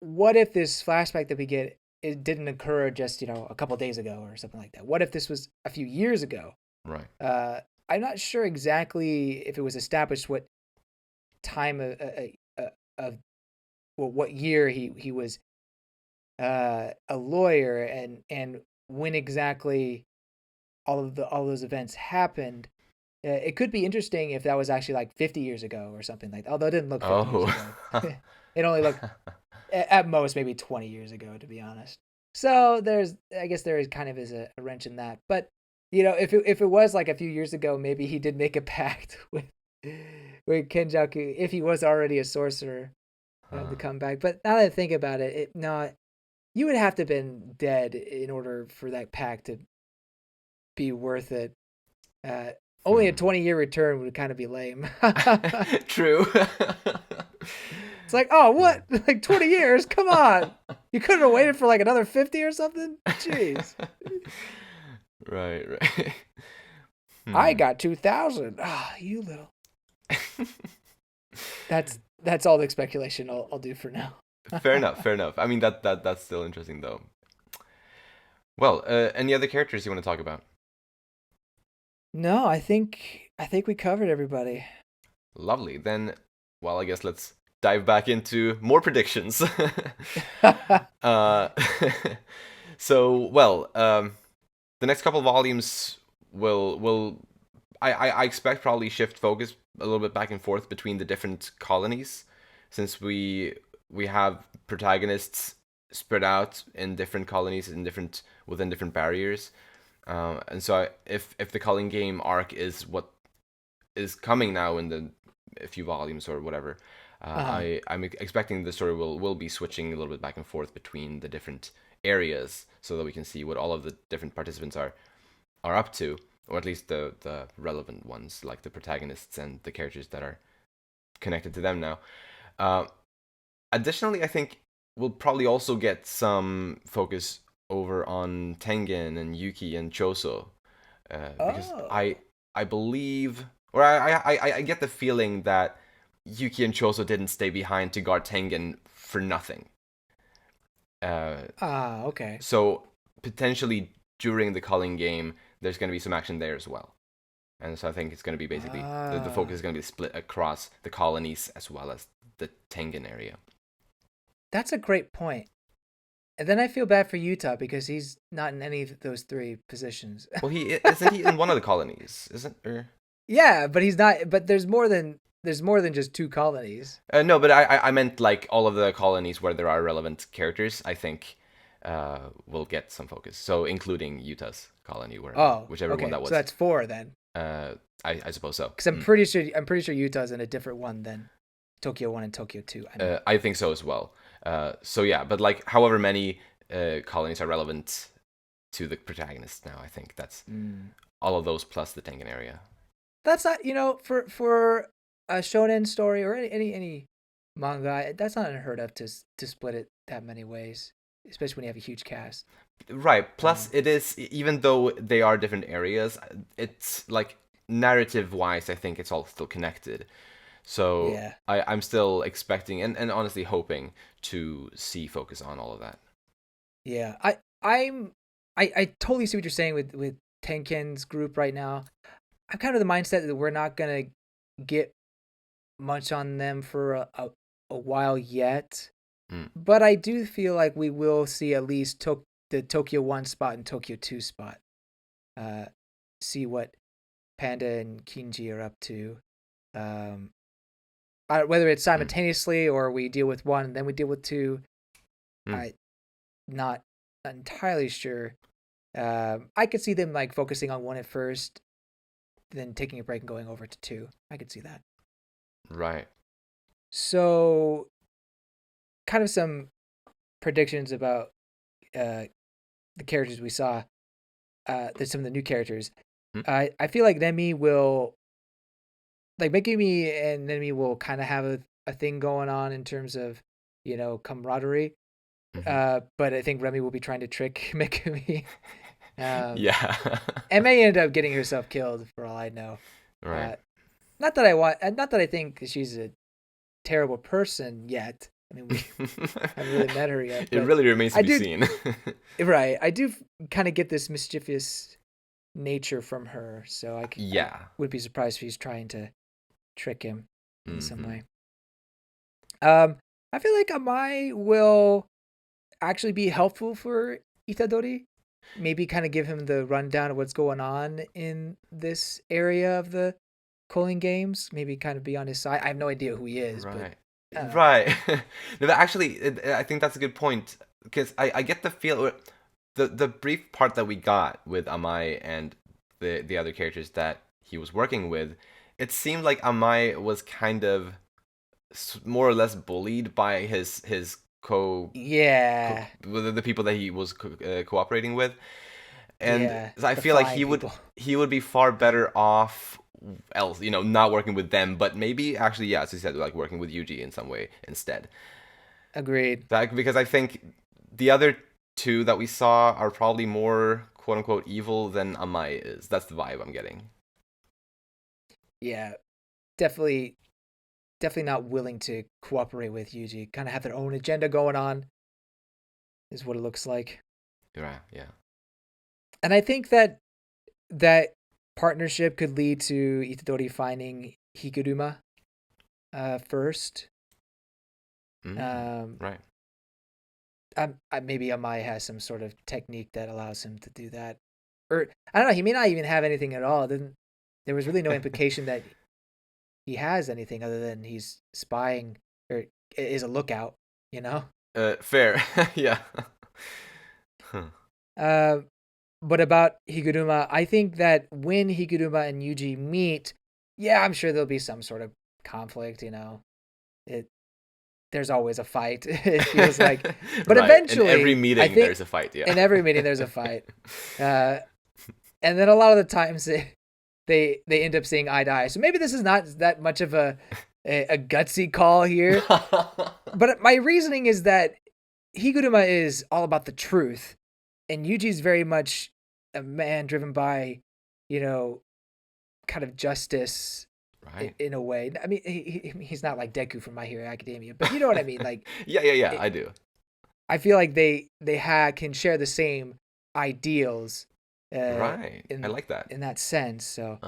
what if this flashback that we get it didn't occur just a couple days ago or something like that? What if this was a few years ago? Right. Uh, I'm not sure exactly if it was established what time of well, what year he was a lawyer and when exactly all those events happened. It could be interesting if that was actually like 50 years ago or something like that. Although it didn't look 50 years Oh. ago. It only looked at most maybe 20 years ago, to be honest. So I guess there is kind of is a wrench in that. But if it was like a few years ago, maybe he did make a pact with Kenjaku if he was already a sorcerer to come back. But now that I think about it, no, you would have to have been dead in order for that pact to be worth it. Uh, Only a Hmm. 20-year return would kind of be lame. It's True. like, oh, Yeah. what? Like 20 years? Come on. You couldn't have waited for like another 50 or something? Jeez. Right, right. I Hmm. got 2,000. Ah, you little. That's all the speculation I'll do for now. Fair enough, fair enough. I mean that's still interesting though. Well, any other characters you want to talk about? No, I think we covered everybody. Lovely. Then, well, I guess let's dive back into more predictions. uh, the next couple volumes will I expect probably shift focus a little bit back and forth between the different colonies, since we have protagonists spread out in different colonies in different within different barriers. And so if the Culling game arc is what is coming now in the a few volumes or whatever, Uh-huh. I'm expecting the story will be switching a little bit back and forth between the different areas, so that we can see what all of the different participants are up to, or at least the relevant ones, like the protagonists and the characters that are connected to them now. Uh, Additionally, I think we'll probably also get some focus over on Tengen and Yuki and Choso, because Oh. I believe, or I get the feeling that Yuki and Choso didn't stay behind to guard Tengen for nothing. Ah, okay. So potentially during the culling game, there's going to be some action there as well. And so I think it's going to be basically the focus Ah, is going to be split across the colonies as well as the Tengen area. that's a great point. And then I feel bad for Utah because he's not in any of those three positions. Well, isn't he in one of the colonies? Isn't or Yeah, but he's not. But there's more than just two colonies. no? But I meant like all of the colonies where there are relevant characters. I think will get some focus. So including Utah's colony, wherever Oh, whichever one okay. that So was. that's four then. I suppose so. Because I'm pretty sure Utah's in a different one than Tokyo 1 and Tokyo 2. I mean. I think so as well. So yeah, but like however many colonies are relevant to the protagonist now, I think that's Mm. all of those plus the Tengen area. That's not, for a shonen story or any manga, that's not unheard of to split it that many ways, especially when you have a huge cast. Right. Plus, Um, it is even though they are different areas, it's like narrative wise, I think it's all still connected. So yeah. I'm still expecting and honestly hoping to see focus on all of that. Yeah. I totally see what you're saying with Tenken's group right now. I'm kind of the mindset that we're not gonna get much on them for a while yet. Mm. But I do feel like we will see at least the Tokyo 1 spot and Tokyo 2 spot. Uh, See what Panda and Kinji are up to. Um, whether it's Mm. simultaneously or we deal with one and then we deal with two, Mm. I not entirely sure. I could see them like focusing on one at first, then taking a break and going over to two. I could see that. Right. So, kind of some predictions about the characters we saw. There's some of the new characters. Mm. I feel like Nemi will, like Megumi and Nemi will kind of have a thing going on in terms of, camaraderie. Hmm. But I think Remy will be trying to trick Megumi. Yeah. And may end up getting herself killed for all I know. Right. Uh, not that I think she's a terrible person yet. I mean, we haven't really met her yet, It but really remains to I be do, seen. right. I do kind of get this mischievous nature from her, so I Yeah. would be surprised if he's trying to trick him in some Hmm. way. I feel like Amai will actually be helpful for Itadori. Maybe kind of give him the rundown of what's going on in this area of the Culling Games. Maybe kind of be on his side. I have no idea who he is, but Right. uh, Right. No, but actually, I think that's a good point because I get the feel the brief part that we got with Amai and the other characters that he was working with, it seemed like Amai was kind of more or less bullied by his yeah, the people that he was cooperating with, and yeah, I the feel like flying people. he would be far better off else, not working with them, but maybe actually, yeah, as you said, like working with Yuji in some way instead. Agreed. Because I think the other two that we saw are probably more quote unquote evil than Amai is. That's the vibe I'm getting. Yeah, definitely, definitely not willing to cooperate with Yuji. Kind of have their own agenda going on, is what it looks like. Yeah, yeah. And I think that partnership could lead to Itadori finding Higuruma first. Um, Right. Maybe Amai has some sort of technique that allows him to do that, or I don't know. He may not even have anything at all. There was really no implication that he has anything other than he's spying or is a lookout. You know. Fair. Yeah. Huh. Uh, but about Higuruma, I think that when Higuruma and Yuji meet, yeah, I'm sure there'll be some sort of conflict. It there's always a fight. It feels like, but Right. In eventually, every I meeting, think there's a fight. Yeah. in every meeting there's a fight, uh, and then a lot of the times they end up seeing eye to eye. So maybe this is not that much of a gutsy call here. But my reasoning is that Higuruma is all about the truth, and Yuji's very much a man driven by, kind of justice Right. in a way. I mean, he's not like Deku from My Hero Academia, but you know what I mean. Like, Yeah, I do. I feel like they can share the same ideals. Right. I like that. In that sense. So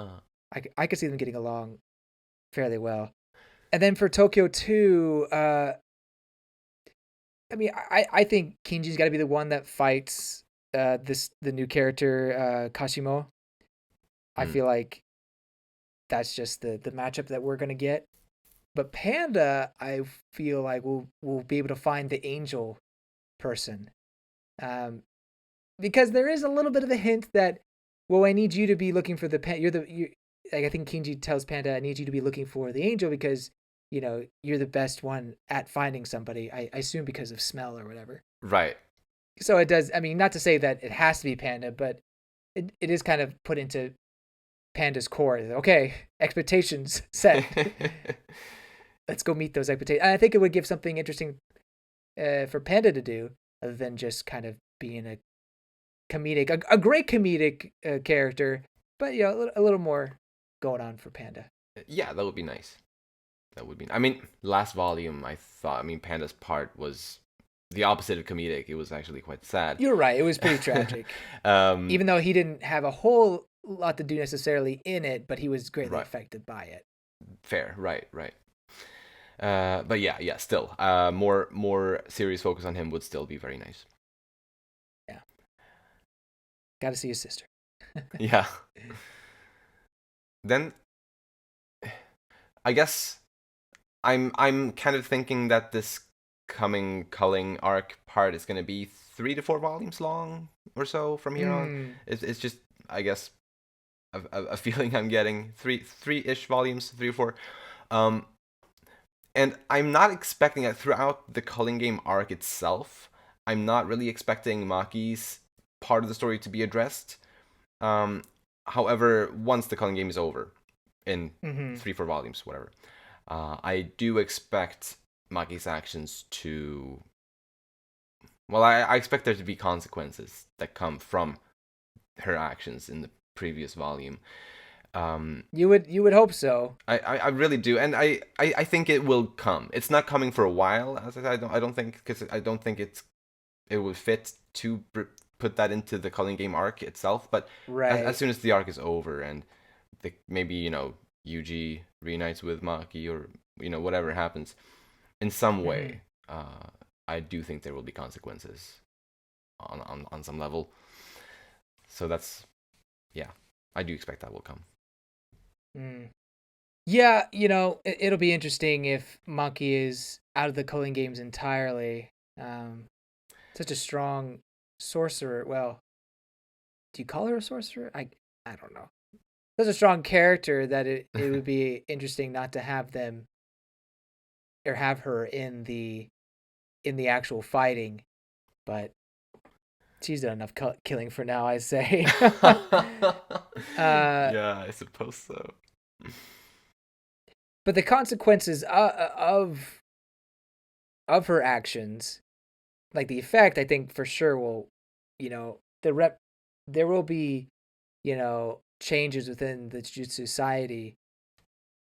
I could see them getting along fairly well. And then for Tokyo 2, I mean, I think Kinji's got to be the one that fights the new character Kashimo. I feel like that's just the matchup that we're gonna get. But Panda, I feel like we'll be able to find the angel person, because there is a little bit of a hint that, well, I need you to be looking for the like I think Kinji tells Panda, I need you to be looking for the angel because you're the best one at finding somebody. I assume because of smell or whatever. Right. So it does. I mean, not to say that it has to be Panda, but it is kind of put into Panda's core. Okay, expectations set. Let's go meet those expectations. And I think it would give something interesting for Panda to do, other than just kind of being a comedic, a great comedic character, but a little more going on for Panda. Yeah, that would be nice. That would be. I mean, last volume, Panda's part was the opposite of comedic. It was actually quite sad. You're right. It was pretty tragic. Even though he didn't have a whole lot to do necessarily in it, but he was greatly affected by it. Fair, right. But yeah, still, more serious focus on him would still be very nice. Yeah. Got to see his sister. Yeah. Then, I guess I'm kind of thinking that this coming culling arc part is going to be 3 to 4 volumes long or so from here on. It's just, I guess, a feeling I'm getting. 3-ish volumes, 3 or 4. And I'm not expecting that throughout the culling game arc itself. I'm not really expecting Maki's part of the story to be addressed. However, once the culling game is over, in 3-4 volumes, whatever, I do expect Maki's actions to... Well, I expect there to be consequences that come from her actions in the previous volume. You would hope so. I really do, and I think it will come. It's not coming for a while, as I don't think, because I don't think it would fit to put that into the culling game arc itself. But as soon as the arc is over and maybe Yuji reunites with Maki, or whatever happens in some way, I do think there will be consequences on some level. So that's, yeah, I do expect that will come. Yeah, it'll be interesting if Maki is out of the culling games entirely. Such a strong sorcerer. Well, do you call her a sorcerer? I don't know. Such a strong character that it would be interesting not to have them or have her in the actual fighting, but she's done enough killing for now, I say. Yeah, I suppose so. But the consequences of her actions, like the effect, I think for sure will, there will be, changes within the Jujutsu Society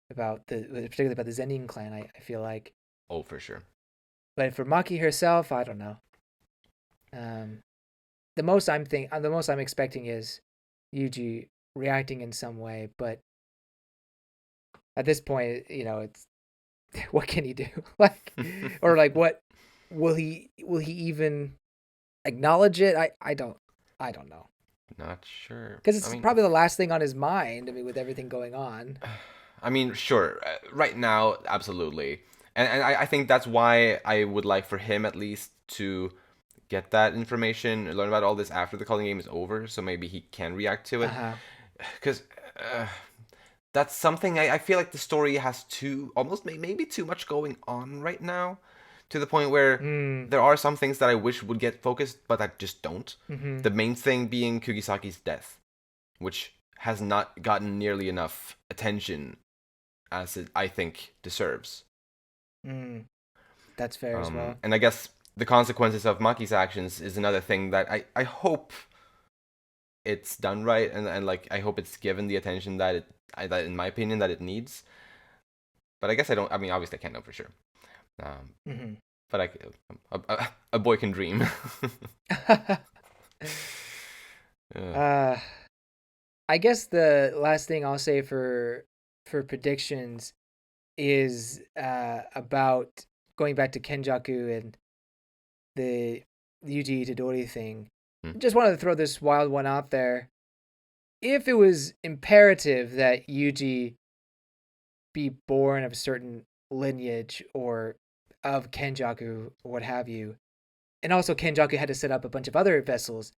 particularly about the Zenin clan. I feel like. Oh, for sure. But for Maki herself, I don't know. The most I'm expecting is Yuji reacting in some way, but at this point, it's what can he do? Or what will he even acknowledge it? I don't know. Not sure. Because it's probably the last thing on his mind. I mean, with everything going on. I mean, sure. Right now, absolutely. And I think that's why I would like for him at least to get that information, learn about all this after the culling game is over, so maybe he can react to it. Because that's something I feel like the story has almost maybe too much going on right now, to the point where there are some things that I wish would get focused, but that just don't. The main thing being Kugisaki's death, which has not gotten nearly enough attention as it, I think, deserves. That's fair as well. And I guess the consequences of Maki's actions is another thing that I hope it's done right, and like I hope it's given the attention that that in my opinion that it needs. But I guess I don't. I mean, obviously I can't know for sure. But a boy can dream. I guess the last thing I'll say for predictions is about going back to Kenjaku and the Yuji Itadori thing. Just wanted to throw this wild one out there. If it was imperative that Yuji be born of a certain lineage or of Kenjaku or what have you, and also Kenjaku had to set up a bunch of other vessels,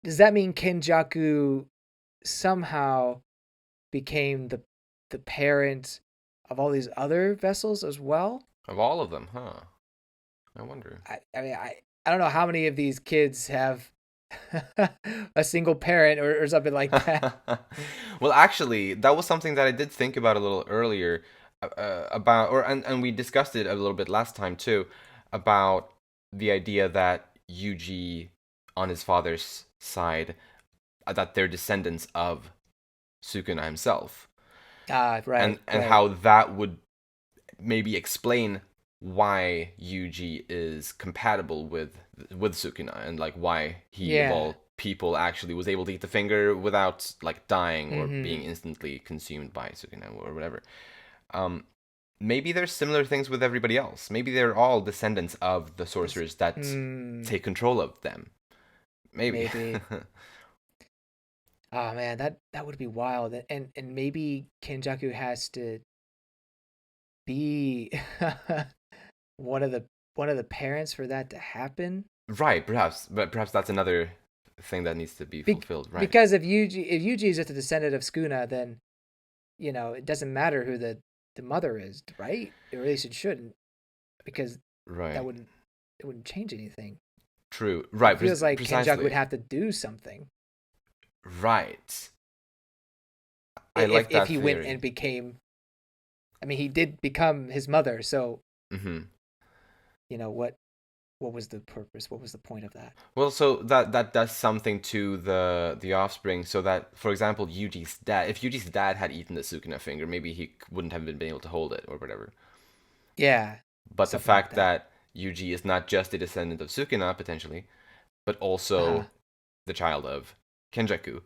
does that mean Kenjaku somehow became the parent of all these other vessels as well? Of all of them, huh? I wonder. I mean, I don't know how many of these kids have a single parent or something like that. Well, actually, that was something that I did think about a little earlier and we discussed it a little bit last time too, about the idea that Yuji on his father's side, that they're descendants of Sukuna himself. Right. And how that would maybe explain why Yuji is compatible with Sukuna, and like why he of all people actually was able to eat the finger without like dying or being instantly consumed by Sukuna or whatever. Maybe there's similar things with everybody else. Maybe they're all descendants of the sorcerers that take control of them. Maybe. Oh man, that would be wild. And maybe Kenjaku has to be one of the parents for that to happen. Right, perhaps, but perhaps that's another thing that needs to be fulfilled, right? Because if Yuji is just a descendant of Sukuna, then it doesn't matter who the mother is, right? Or at least it shouldn't, because it wouldn't change anything. True, right? It feels like Kenjaku would have to do something, right? I like that if he theory. went and became. I mean, he did become his mother, so. What was the purpose? What was the point of that? Well, so that does something to the offspring, so that, for example, Yuji's dad, if Yuji's dad had eaten the Sukuna finger, maybe he wouldn't have been able to hold it or whatever. Yeah. But the fact that Yuji is not just a descendant of Sukuna, potentially, but also the child of Kenjaku,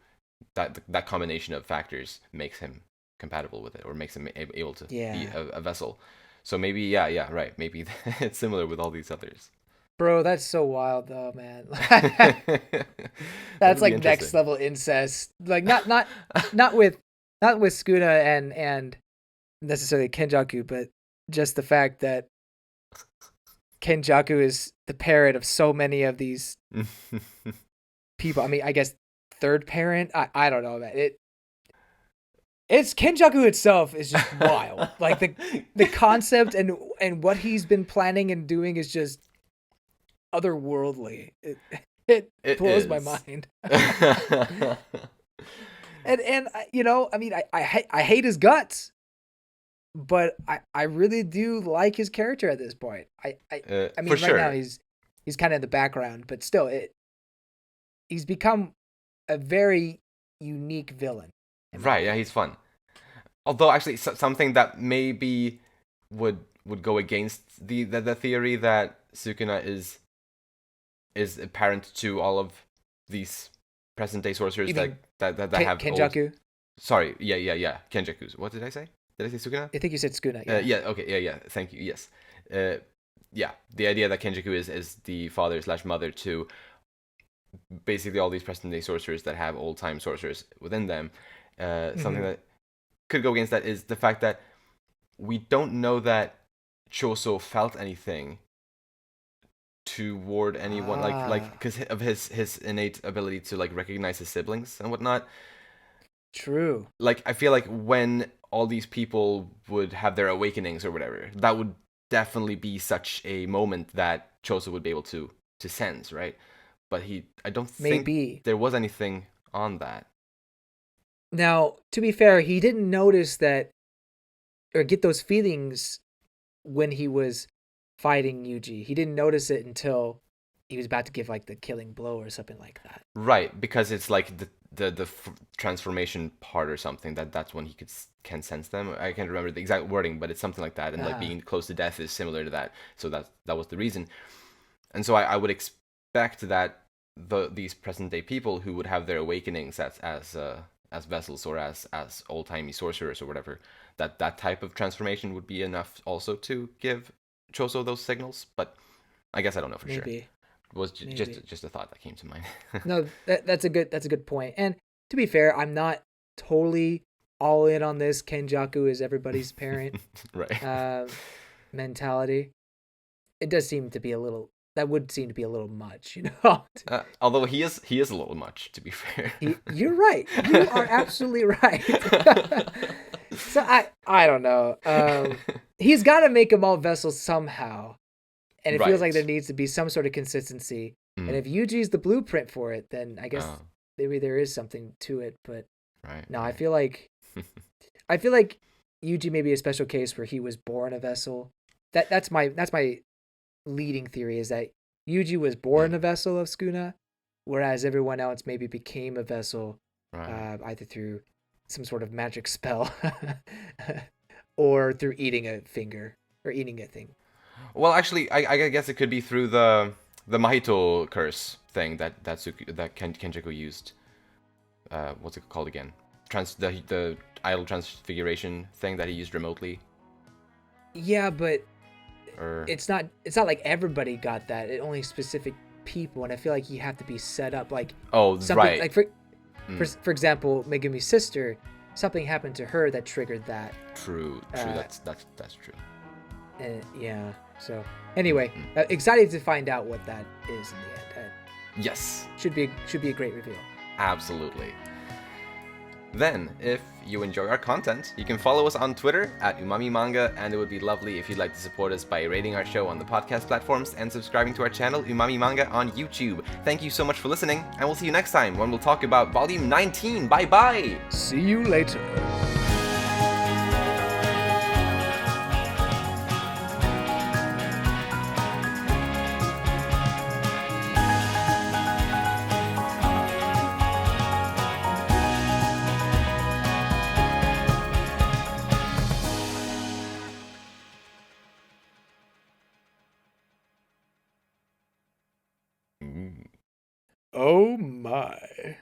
that combination of factors makes him compatible with it, or makes him able to be a vessel. So maybe, right. Maybe it's similar with all these others. Bro, that's so wild though, man. That's like next level incest. Like not with Sukuna and necessarily Kenjaku, but just the fact that Kenjaku is the parent of so many of these people. I mean, I guess third parent. I don't know, man. It's Kenjaku itself is just wild. Like the concept and what he's been planning and doing is just otherworldly. It blows my mind. and I mean, I hate his guts, but I really do like his character at this point. I mean, right now he's kind of in the background, but still, he's become a very unique villain. Right? Yeah, he's fun. Although, actually, something that maybe would go against the theory that Sukuna is apparent to all of these present day sorcerers that have Kenjaku. Sorry, yeah, Kenjaku's. What did I say? Did I say Sukuna? I think you said Sukuna. Yeah. Okay. Yeah. Thank you. Yes. Yeah. The idea that Kenjaku is the father/mother to basically all these present day sorcerers that have old time sorcerers within them. Something that could go against that is the fact that we don't know that Choso felt anything toward anyone, like because of his innate ability to like recognize his siblings and whatnot. True. Like, I feel like when all these people would have their awakenings or whatever, that would definitely be such a moment that Choso would be able to sense, right? But I don't think there was anything on that. Now, to be fair, he didn't notice that or get those feelings when he was fighting Yuji. He didn't notice it until he was about to give like the killing blow or something like that. Right, because it's like the transformation part or something that's when he can sense them. I can't remember the exact wording, but it's something like that. And like being close to death is similar to that. So that was the reason. And so I would expect that these present day people who would have their awakenings as vessels or as old timey sorcerers or whatever, that type of transformation would be enough also to give Choso those signals. But I guess I don't know for sure. Maybe. It was just a thought that came to mind. No, that's a good point. And to be fair, I'm not totally all in on this Kenjaku is everybody's parent right. Mentality. It does seem to be a little. That would seem to be a little much, you know. Although he is a little much, to be fair. You're right. You are absolutely right. So I don't know. He's got to make them all vessels somehow, and it feels like there needs to be some sort of consistency. And if Yuji's the blueprint for it, then I guess maybe there is something to it. But I feel like Yuji may be a special case where he was born a vessel. That's my leading theory is that Yuji was born a vessel of Sukuna, whereas everyone else maybe became a vessel either through some sort of magic spell or through eating a finger or eating a thing. Well, actually, I guess it could be through the Mahito curse thing that Kenjaku used. What's it called again? The idol transfiguration thing that he used remotely. Yeah, but it's not like everybody got that. It only specific people, and I feel like you have to be set up like something right. Like for example, Megumi's sister, something happened to her that triggered that. True. That's true. Yeah. So anyway, excited to find out what that is in the end. Yes. Should be a great reveal. Absolutely. Then, if you enjoy our content, you can follow us on Twitter at Umami Manga, and it would be lovely if you'd like to support us by rating our show on the podcast platforms and subscribing to our channel Umami Manga on YouTube. Thank you so much for listening, and we'll see you next time when we'll talk about Volume 19. Bye-bye! See you later. Oh my.